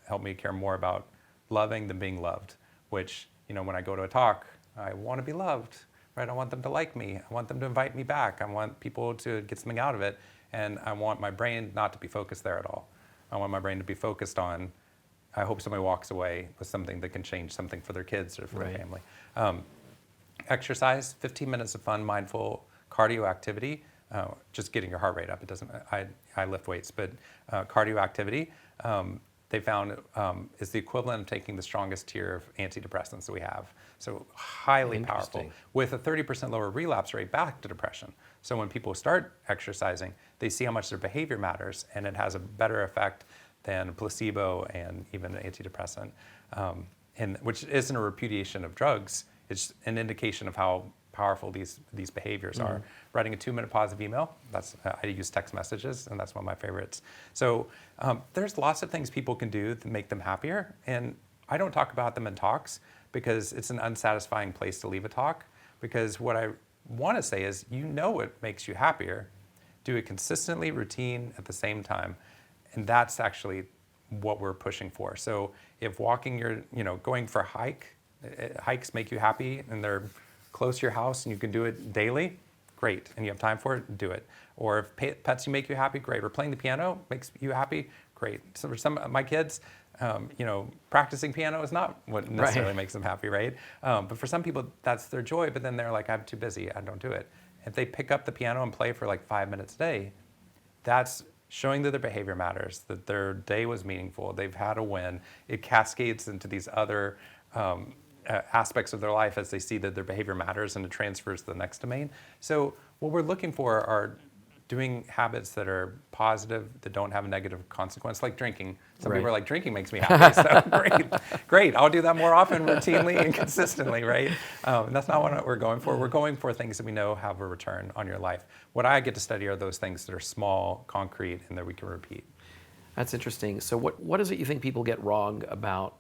Speaker 2: help me care more about loving than being loved, which, when I go to a talk, I want to be loved, right? I want them to like me. I want them to invite me back. I want people to get something out of it. And I want my brain not to be focused there at all. I want my brain to be focused on, I hope somebody walks away with something that can change something for their kids or for their family. Exercise, 15 minutes of fun, mindful cardio activity, just getting your heart rate up. It doesn't, I lift weights, but cardio activity, they found is the equivalent of taking the strongest tier of antidepressants that we have. So highly powerful, with a 30% lower relapse rate back to depression. So when people start exercising, they see how much their behavior matters, and it has a better effect than placebo and even an antidepressant, which isn't a repudiation of drugs. It's an indication of how powerful these behaviors are. Writing a 2-minute positive email, I use text messages, and that's one of my favorites. So there's lots of things people can do to make them happier, and I don't talk about them in talks because it's an unsatisfying place to leave a talk, because what I want to say is, what makes you happier, do it consistently, routine, at the same time, and that's actually what we're pushing for. So if walking going for a hike, hikes make you happy and they're close to your house and you can do it daily, great, and you have time for it, do it. Or if pets make you happy, great. Or playing the piano makes you happy, great. So for some of my kids, practicing piano is not what necessarily makes them happy, right? But for some people, that's their joy, but then they're like, I'm too busy, I don't do it. If they pick up the piano and play for like 5 minutes a day, that's showing that their behavior matters, that their day was meaningful, they've had a win. It cascades into these other aspects of their life as they see that their behavior matters, and it transfers to the next domain. So what we're looking for are doing habits that are positive, that don't have a negative consequence, like drinking. Some people are like, drinking makes me happy, so great, I'll do that more often, routinely and consistently, right? And that's not what we're going for. We're going for things that we know have a return on your life. What I get to study are those things that are small, concrete, and that we can repeat.
Speaker 1: That's interesting. So what is it you think people get wrong about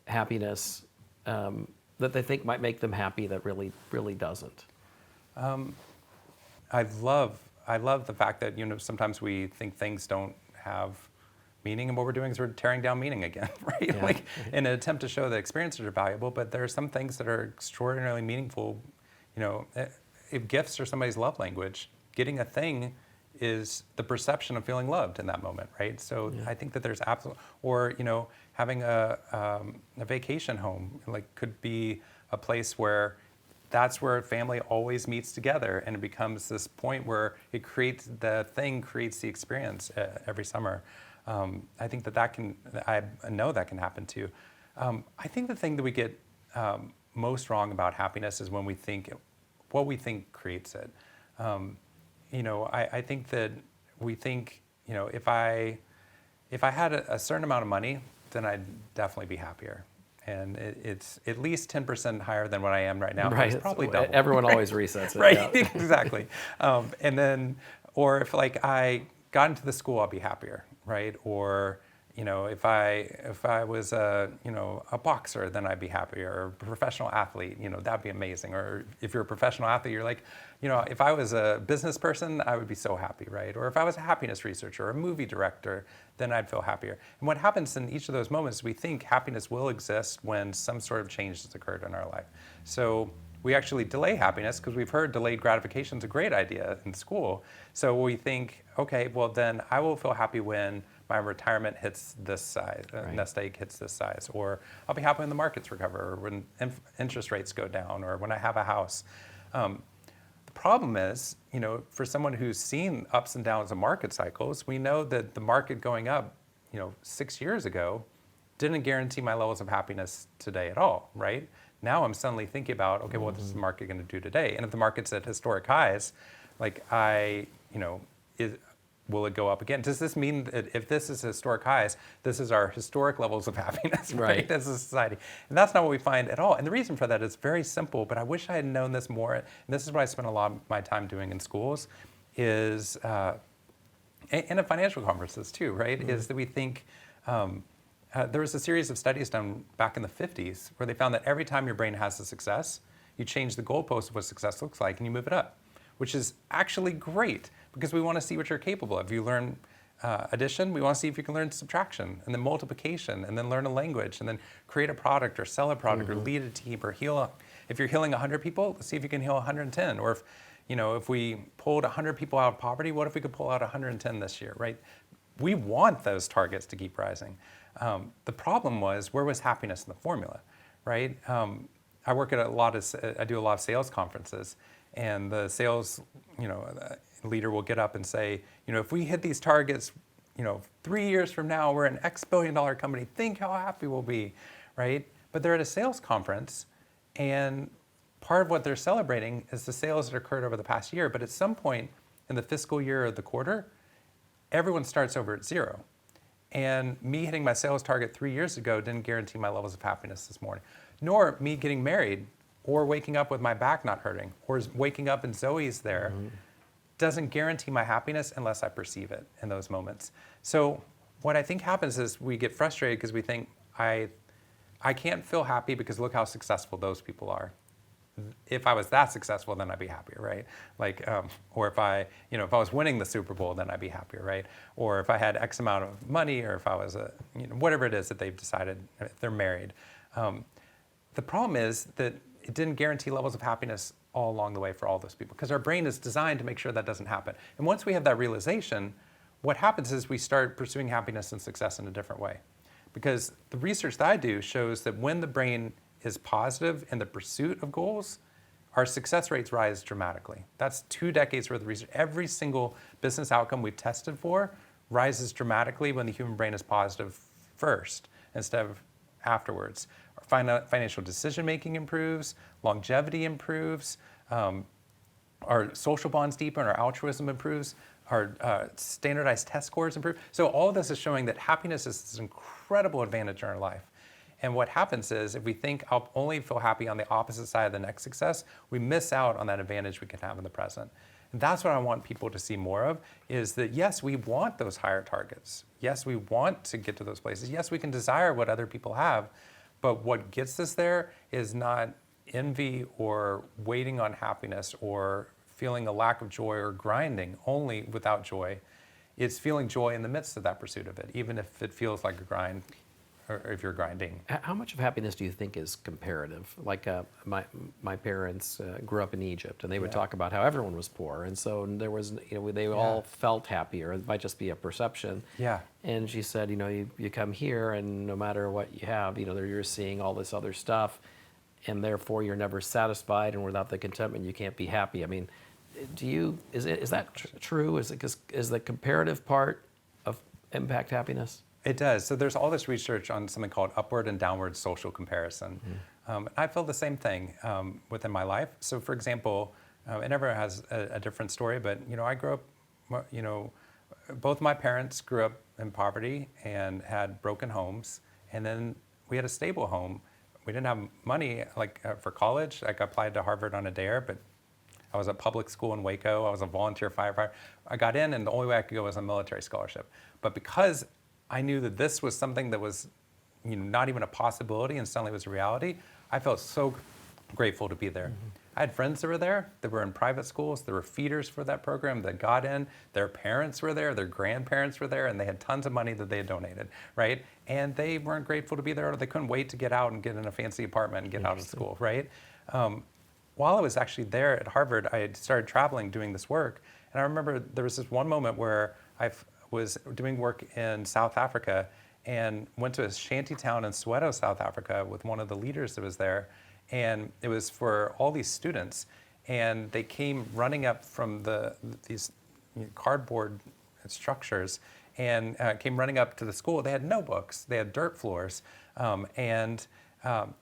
Speaker 1: happiness that they think might make them happy that really doesn't?
Speaker 2: I love the fact that sometimes we think things don't have meaning, and what we're doing is we're tearing down meaning again, right? Yeah. Like in an attempt to show that experiences are valuable, but there are some things that are extraordinarily meaningful. If gifts are somebody's love language, getting a thing is the perception of feeling loved in that moment, right? So I think that there's or having a vacation home could be a place where that's where family always meets together, and it becomes this point where the thing creates the experience every summer. I think I know that can happen too. I think the thing that we get most wrong about happiness is when we think what we think creates it. I think that we think, if I had a certain amount of money, then I'd definitely be happier. And it's at least 10% higher than what I am right now.
Speaker 1: Right.
Speaker 2: It's probably double.
Speaker 1: Everyone always resets it.
Speaker 2: Right,
Speaker 1: Yeah.
Speaker 2: Exactly. And then, or if I got into the school, I'll be happier, right? Or, if I was a boxer, then I'd be happier. Or a professional athlete, that'd be amazing. Or if you're a professional athlete, you're like, if I was a business person, I would be so happy, right? Or if I was a happiness researcher or a movie director, then I'd feel happier. And what happens in each of those moments, we think happiness will exist when some sort of change has occurred in our life. So we actually delay happiness because we've heard delayed gratification is a great idea in school. So we think, okay, well then I will feel happy when my retirement hits this size, nest egg hits this size, or I'll be happy when the markets recover, or when interest rates go down, or when I have a house. The problem is, for someone who's seen ups and downs of market cycles, we know that the market going up, 6 years ago didn't guarantee my levels of happiness today at all, right? Now I'm suddenly thinking about, okay, what is the market going to do today? And if the market's at historic highs, like will it go up again? Does this mean that if this is historic highs, this is our historic levels of happiness, right? As a society? And that's not what we find at all. And the reason for that is very simple, but I wish I had known this more. And this is what I spent a lot of my time doing in schools, is, and in financial conferences too, right? Is that we think, there was a series of studies done back in the 50s where they found that every time your brain has a success, you change the goalpost of what success looks like and you move it up, which is actually great because we want to see what you're capable of. You learn addition, we want to see if you can learn subtraction, and then multiplication, and then learn a language, and then create a product or sell a product or lead a team or heal. If you're healing 100 people, let's see if you can heal 110. Or if we pulled 100 people out of poverty, what if we could pull out 110 this year, right? We want those targets to keep rising. The problem was, where was happiness in the formula, right? I work at I do a lot of sales conferences, and the sales, leader will get up and say, if we hit these targets, 3 years from now, we're an X billion-dollar company. Think how happy we'll be, right? But they're at a sales conference, and part of what they're celebrating is the sales that occurred over the past year. But at some point in the fiscal year or the quarter, everyone starts over at zero. And me hitting my sales target 3 years ago didn't guarantee my levels of happiness this morning, nor me getting married or waking up with my back not hurting or waking up and Zoe's there doesn't guarantee my happiness unless I perceive it in those moments. So what I think happens is we get frustrated because we think, I can't feel happy because look how successful those people are. If I was that successful, then I'd be happier, right? Or if I was winning the Super Bowl, then I'd be happier, right? Or if I had X amount of money, or if I was whatever it is that they've decided, if they're married. The problem is that it didn't guarantee levels of happiness all along the way for all those people, because our brain is designed to make sure that doesn't happen. And once we have that realization, what happens is we start pursuing happiness and success in a different way. Because the research that I do shows that when the brain is positive in the pursuit of goals, our success rates rise dramatically. That's 2 decades worth of research. Every single business outcome we've tested for rises dramatically when the human brain is positive first instead of afterwards. Our financial decision-making improves, longevity improves, our social bonds deepen, our altruism improves, our standardized test scores improve. So all of this is showing that happiness is this incredible advantage in our life. And what happens is, if we think I'll only feel happy on the opposite side of the next success, we miss out on that advantage we can have in the present. And that's what I want people to see more of, is that yes, we want those higher targets. Yes, we want to get to those places. Yes, we can desire what other people have, but what gets us there is not envy or waiting on happiness or feeling a lack of joy or grinding only without joy. It's feeling joy in the midst of that pursuit of it, even if it feels like a grind. Or if you're grinding.
Speaker 1: How much of happiness do you think is comparative? Like my parents grew up in Egypt, and they would talk about how everyone was poor, and so there was, they all felt happier. It might just be a perception.
Speaker 2: Yeah.
Speaker 1: And she said, you come here, and no matter what you have, you're seeing all this other stuff, and therefore you're never satisfied, and without the contentment, you can't be happy. I mean, is that true? Is the comparative part of impact happiness?
Speaker 2: It does. So there's all this research on something called upward and downward social comparison. I feel the same thing within my life. So for example, and everyone has a different story, but I grew up, both my parents grew up in poverty and had broken homes, and then we had a stable home. We didn't have money for college. I applied to Harvard on a dare, but I was at public school in Waco. I was a volunteer firefighter. I got in, and the only way I could go was a military scholarship. But because I knew that this was something that was not even a possibility and suddenly was a reality, I felt so grateful to be there. I had friends that were there that were in private schools. There were feeders for that program that got in. Their parents were there. Their grandparents were there, and they had tons of money that they had donated, right? And they weren't grateful to be there, or they couldn't wait to get out and get in a fancy apartment and get out of school, right? While I was actually there at Harvard, I had started traveling doing this work, and I remember there was this one moment where I was doing work in South Africa and went to a shanty town in Soweto, South Africa with one of the leaders that was there. And it was for all these students. and they came running up from these cardboard structures and came running up to the school. They had no books. They had dirt floors, and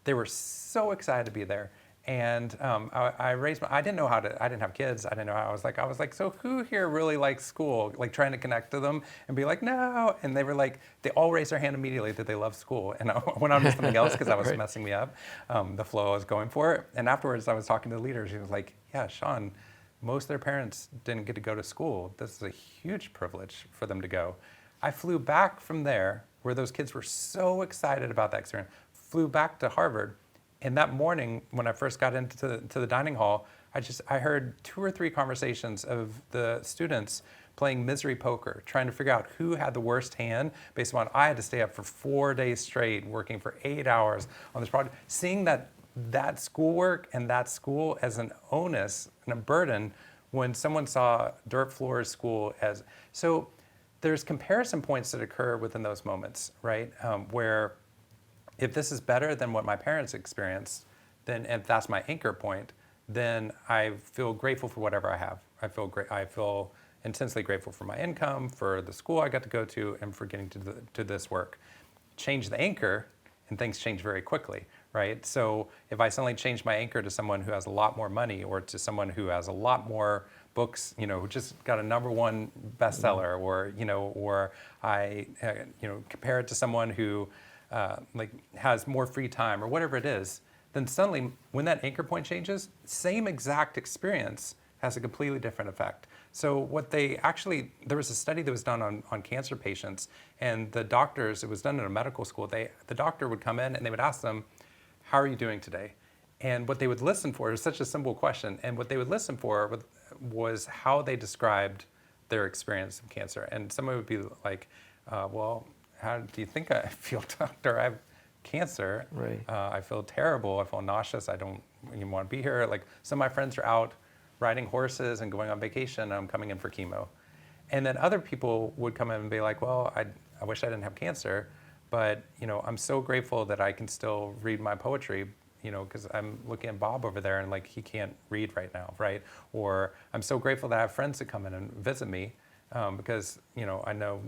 Speaker 2: they were so excited to be there. And I raised I didn't know how to, I didn't have kids. I didn't know how, I was like, so who here really likes school? Like trying to connect to them and be like, no. And they were like, they all raised their hand immediately that they love school. And I went on to something else because that was messing me up, the flow I was going for. And afterwards I was talking to the leader. She was like, yeah, Shawn, most of their parents didn't get to go to school. This is a huge privilege for them to go. I flew back from there where those kids were so excited about that experience, flew back to Harvard. And that morning, when I first got into the dining hall, I heard 2 or 3 conversations of the students playing misery poker, trying to figure out who had the worst hand based on I had to stay up for 4 days straight, working for 8 hours on this project. Seeing that schoolwork and that school as an onus and a burden when someone saw dirt floors school as... So there's comparison points that occur within those moments, right? Where if this is better than what my parents experienced, then if that's my anchor point, then I feel grateful for whatever I have. I feel intensely grateful for my income, for the school I got to go to, and for getting to this work. Change the anchor, and things change very quickly, right? So if I suddenly change my anchor to someone who has a lot more money, or to someone who has a lot more books, who just got a #1 bestseller, or I, compare it to someone who has more free time or whatever it is, then suddenly when that anchor point changes, same exact experience has a completely different effect. So there was a study that was done on cancer patients, and the doctors, it was done at a medical school, the doctor would come in and they would ask them, how are you doing today? And what they would listen for, it was such a simple question, and what they would listen for was how they described their experience of cancer. And someone would be like, well, how do you think I feel, doctor? I have cancer.
Speaker 1: Right.
Speaker 2: I feel terrible. I feel nauseous. I don't even want to be here. Like, some of my friends are out riding horses and going on vacation, and I'm coming in for chemo. And then other people would come in and be like, well, I wish I didn't have cancer, but I'm so grateful that I can still read my poetry, because I'm looking at Bob over there and like he can't read right now, right? Or I'm so grateful that I have friends that come in and visit me, because I know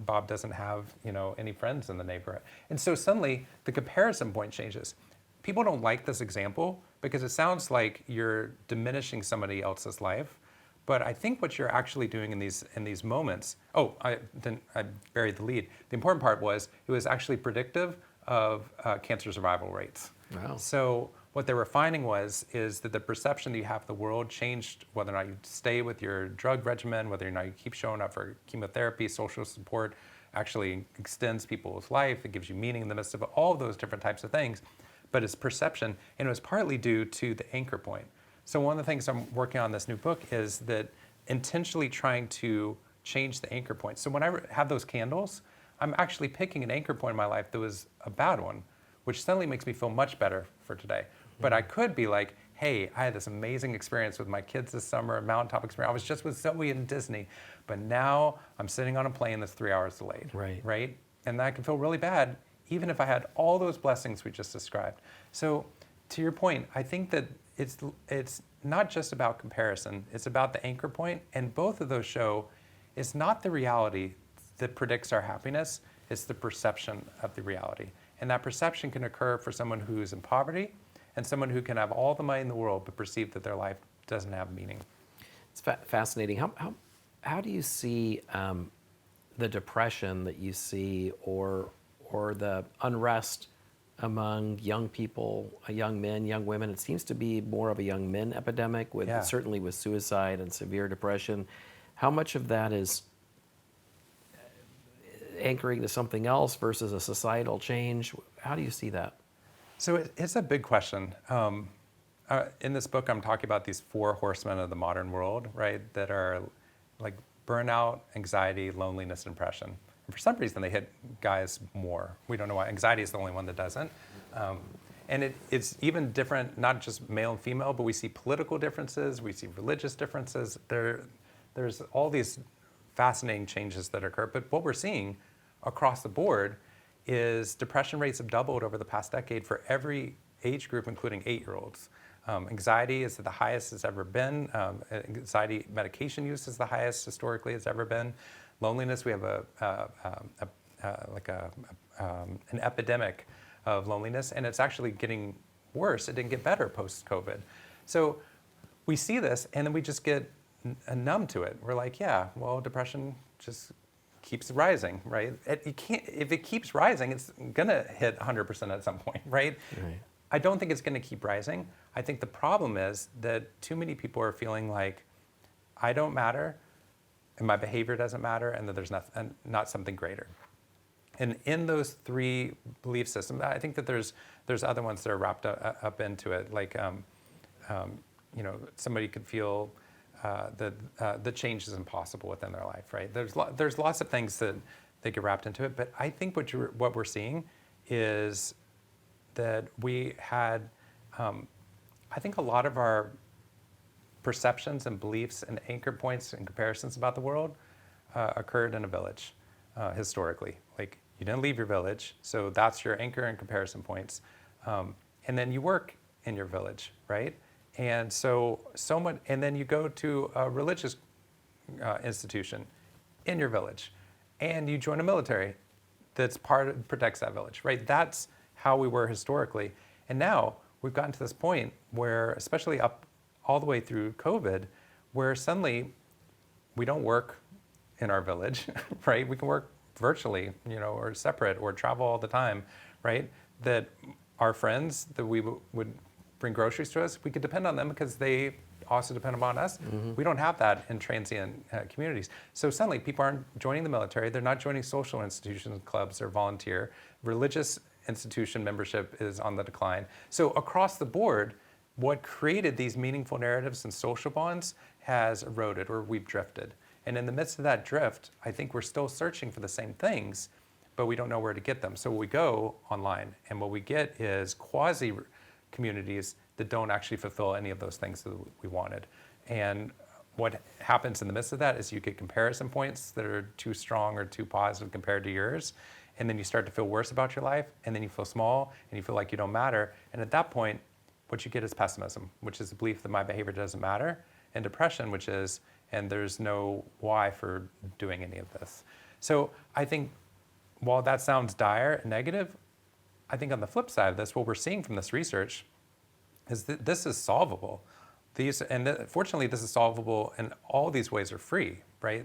Speaker 2: Bob doesn't have any friends in the neighborhood. And so suddenly the comparison point changes. People don't like this example because it sounds like you're diminishing somebody else's life. But I think what you're actually doing in these moments, I buried the lead. The important part was it was actually predictive of cancer survival rates.
Speaker 1: Wow.
Speaker 2: So what they were finding is that the perception that you have of the world changed whether or not you stay with your drug regimen, whether or not you keep showing up for chemotherapy, social support, actually extends people's life. It gives you meaning in the midst of all of those different types of things. But it's perception, and it was partly due to the anchor point. So one of the things I'm working on in this new book is that intentionally trying to change the anchor point. So when I have those candles, I'm actually picking an anchor point in my life that was a bad one, which suddenly makes me feel much better for today. But I could be like, hey, I had this amazing experience with my kids this summer, mountaintop experience. I was just with Zoe in Disney, but now I'm sitting on a plane that's 3 hours delayed, right? And that can feel really bad, even if I had all those blessings we just described. So to your point, I think that it's not just about comparison, it's about the anchor point, and both of those show it's not the reality that predicts our happiness, it's the perception of the reality. And that perception can occur for someone who's in poverty and someone who can have all the money in the world but perceive that their life doesn't have meaning.
Speaker 1: It's fascinating. How do you see the depression that you see or the unrest among young people, young men, young women? It seems to be more of a young men epidemic, certainly with suicide and severe depression. How much of that is anchoring to something else versus a societal change? How do you see that?
Speaker 2: So it's a big question. In this book, I'm talking about these 4 horsemen of the modern world, right? That are like burnout, anxiety, loneliness, and depression. And for some reason, they hit guys more. We don't know why. Anxiety is the only one that doesn't. And it's even different, not just male and female, but we see political differences, we see religious differences. There's all these fascinating changes that occur. But what we're seeing across the board is depression rates have doubled over the past decade for every age group, including 8-year-olds. Anxiety is at the highest it's ever been. Anxiety medication use is the highest historically it's ever been. Loneliness, we have an epidemic of loneliness, and it's actually getting worse. It didn't get better post-COVID. So we see this, and then we just get numb to it. We're like, yeah, well, depression just keeps rising, right? If it keeps rising, it's gonna hit 100% at some point, right? I don't think it's gonna keep rising. I think the problem is that too many people are feeling like, I don't matter, and my behavior doesn't matter, and that there's not something greater. And in those three belief systems, I think that there's other ones that are wrapped up into it. Like, somebody could feel that the change is impossible within their life, right? There's lots of things that they get wrapped into it. But I think what we're seeing is that we had, I think a lot of our perceptions and beliefs and anchor points and comparisons about the world occurred in a village historically. Like, you didn't leave your village, so that's your anchor and comparison points. And then you work in your village, right? And so much, and then you go to a religious institution in your village, and you join a military protects that village, right? That's how we were historically. And now we've gotten to this point where, especially up all the way through COVID, where suddenly we don't work in our village, right? We can work virtually, or separate, or travel all the time, right? That our friends that we would bring groceries to us, we could depend on them because they also depend upon us. Mm-hmm. We don't have that in transient communities. So suddenly people aren't joining the military, they're not joining social institutions, clubs, or volunteer. Religious institution membership is on the decline. So across the board, what created these meaningful narratives and social bonds has eroded, or we've drifted. And in the midst of that drift, I think we're still searching for the same things, but we don't know where to get them. So we go online, and what we get is quasi-communities that don't actually fulfill any of those things that we wanted. And what happens in the midst of that is you get comparison points that are too strong or too positive compared to yours, and then you start to feel worse about your life, and then you feel small, and you feel like you don't matter. And at that point, what you get is pessimism, which is the belief that my behavior doesn't matter, and depression, which is, and there's no why for doing any of this. So I think while that sounds dire and negative, I think on the flip side of this, what we're seeing from this research is that this is solvable. Fortunately, this is solvable, and all these ways are free, right?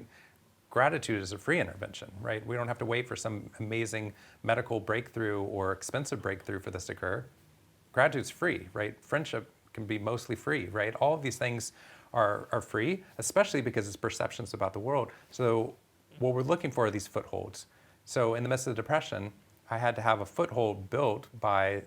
Speaker 2: Gratitude is a free intervention, right? We don't have to wait for some amazing medical breakthrough or expensive breakthrough for this to occur. Gratitude's free, right? Friendship can be mostly free, right? All of these things are free, especially because it's perceptions about the world. So what we're looking for are these footholds. So in the midst of the depression, I had to have a foothold built by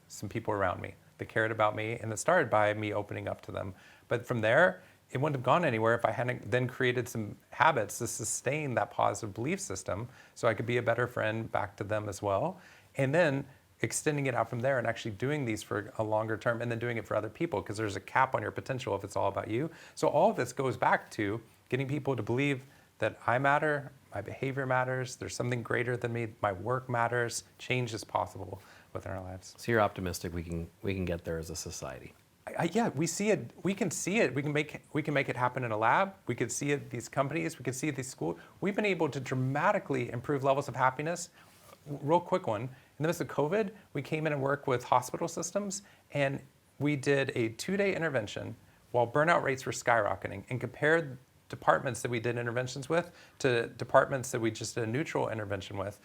Speaker 2: some people around me that cared about me, and it started by me opening up to them. But from there, it wouldn't have gone anywhere if I hadn't then created some habits to sustain that positive belief system so I could be a better friend back to them as well. And then extending it out from there and actually doing these for a longer term, and then doing it for other people, because there's a cap on your potential if it's all about you. So all of this goes back to getting people to believe that I matter, my behavior matters, there's something greater than me, my work matters, change is possible within our lives.
Speaker 1: So you're optimistic we can get there as a society.
Speaker 2: Yeah, we see it. We can see it. We can make it happen in a lab. We could see it these companies. We could see it these schools. We've been able to dramatically improve levels of happiness. Real quick one. In the midst of COVID, we came in and worked with hospital systems, and we did a 2-day intervention while burnout rates were skyrocketing, and compared departments that we did interventions with to departments that we just did a neutral intervention with.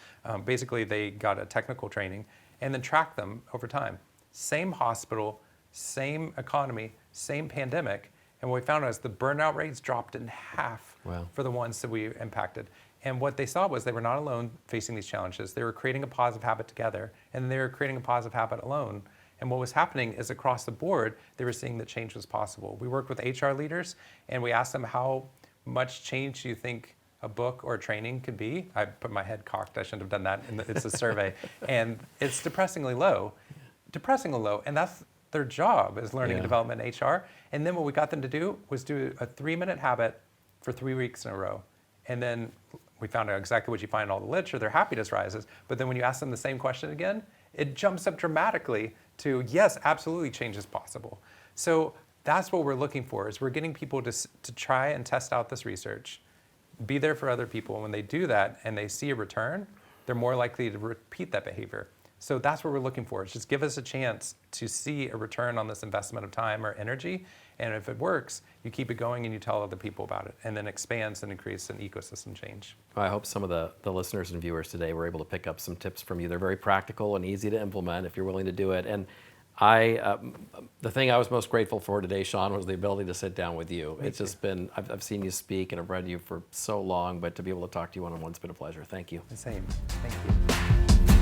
Speaker 2: Basically, they got a technical training, and then tracked them over time. Same hospital, same economy, same pandemic, and what we found was the burnout rates dropped in half.
Speaker 1: Wow. For
Speaker 2: the ones that we impacted. And what they saw was they were not alone facing these challenges. They were creating a positive habit together, and they were creating a positive habit alone. And what was happening is across the board, they were seeing that change was possible. We worked with HR leaders, and we asked them, how much change do you think a book or a training could be? I put my head cocked. I shouldn't have done that. It's a survey. And it's depressingly low. Depressingly low. And that's their job, is learning and development in HR. And then what we got them to do was do a 3-minute habit for 3 weeks in a row. And then we found out exactly what you find in all the literature. Their happiness rises. But then when you ask them the same question again, it jumps up dramatically to, yes, absolutely change is possible. So that's what we're looking for, is we're getting people to try and test out this research, be there for other people. And when they do that and they see a return, they're more likely to repeat that behavior. So that's what we're looking for, is just give us a chance to see a return on this investment of time or energy. And if it works, you keep it going and you tell other people about it, and then expands and increases an ecosystem change.
Speaker 1: Well, I hope some of the listeners and viewers today were able to pick up some tips from you. They're very practical and easy to implement if you're willing to do it. And the thing I was most grateful for today, Shawn, was the ability to sit down with you. It's just been, I've seen you speak and I've read you for so long, but to be able to talk to you one-on-one's been a pleasure. Thank you.
Speaker 2: The same. Thank you.